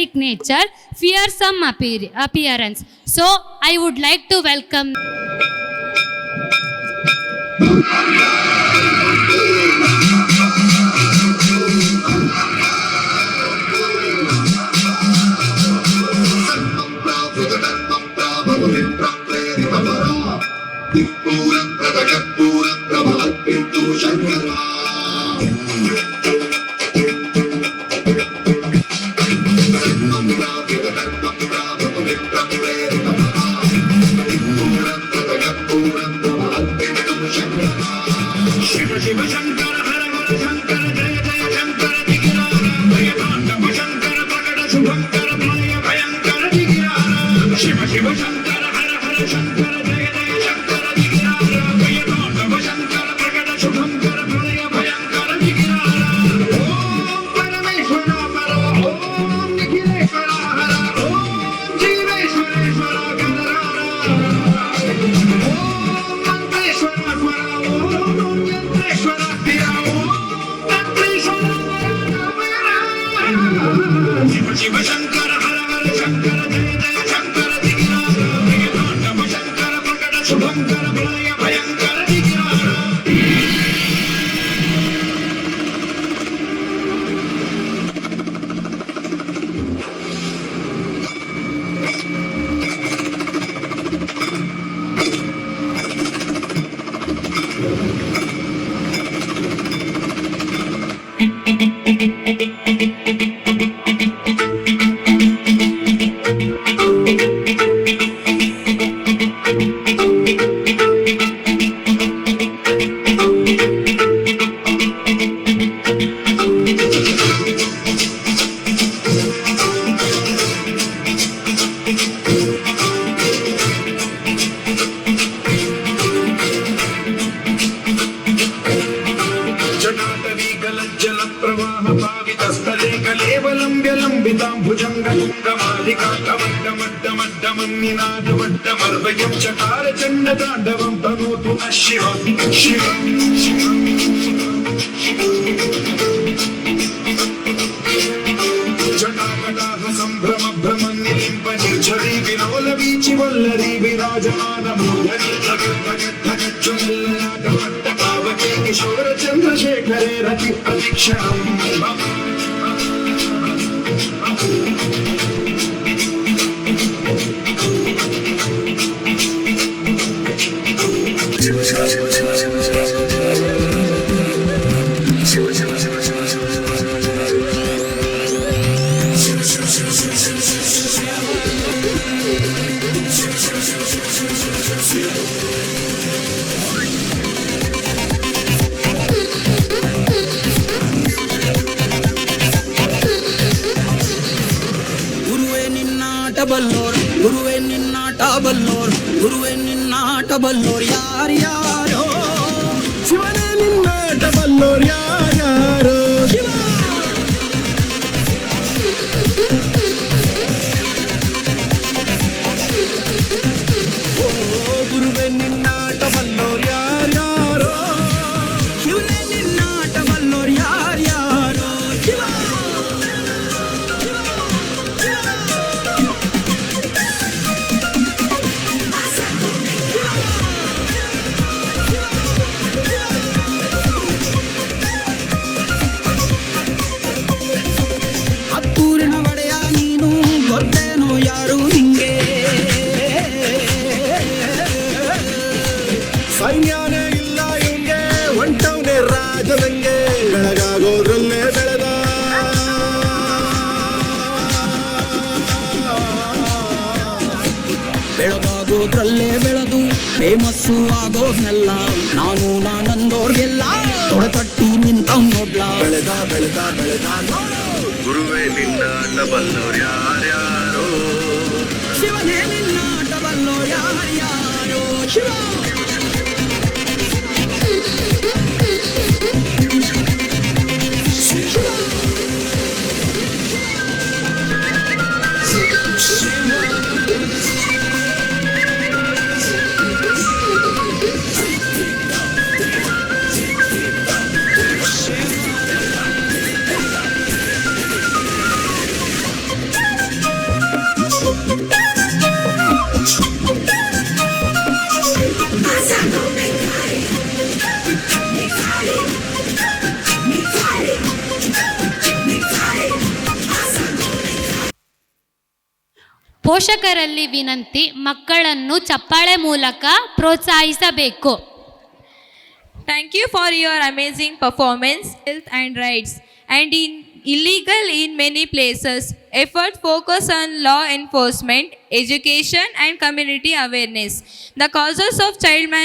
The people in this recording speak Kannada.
energetic nature, fearsome appearance. So I would like to welcome ಬಲ್ಲೋರ್ ಯಾರ್ಯಾರೋ ಶಿವನೇ ನಿನ್ನಾಟ ಬಲ್ಲೋರ್ ಯಾರ್ಯಾರೋ ಗುರುವೇ ನಿನ್ನಾಟ ಬಲ್ಲೋರ್ ಯಾರ್ಯಾರೋ ಶಿವನೇ ನಿನ್ನಾಟ ಬಲ್ಲೋರ್ ಯಾರ್ಯಾರೋ ಸೈನ್ಯಾನೇ ಇಲ್ಲ ಇವಂಗೆ ಹೊಂಟವನೇ ರಾಜನಂಗೆ ಬೆಳಗಾಗೋದ್ರಲ್ಲೇ ಬೆಳೆದ ಬೆಳಗಾಗೋದ್ರಲ್ಲೇ ಬೆಳೆದು ಫೇಮಸ್ಸು ಆಗೋದ್ನೆಲ್ಲ ನಾನಂದೋರ್ಗೆಲ್ಲ ತೊಡತಟ್ಟಿ ನಿಂತವ್ ನೋಡ್ಲಾ ಬೆಳೆದ ಬೆಳೆದ ಬೆಳೆದ ಗುರುವೇ ನಿನ್ನಾಟ ಬಲ್ಲೋರ್ ಯಾರ್ಯಾರೋ ಶಿವನೇ ನಿನ್ನಾಟ ಬಲ್ಲೋರ್ ಯಾರ್ಯಾರೋ ಶಿವ ಪೋಷಕರಲ್ಲಿ ವಿನಂತಿ, ಮಕ್ಕಳನ್ನು ಚಪ್ಪಾಳೆ ಮೂಲಕ ಪ್ರೋತ್ಸಾಹಿಸಬೇಕು. Thank you for your amazing performance, health and rights, and in illegal in many places. Effort focus on law enforcement, education and community awareness. The causes of child marriage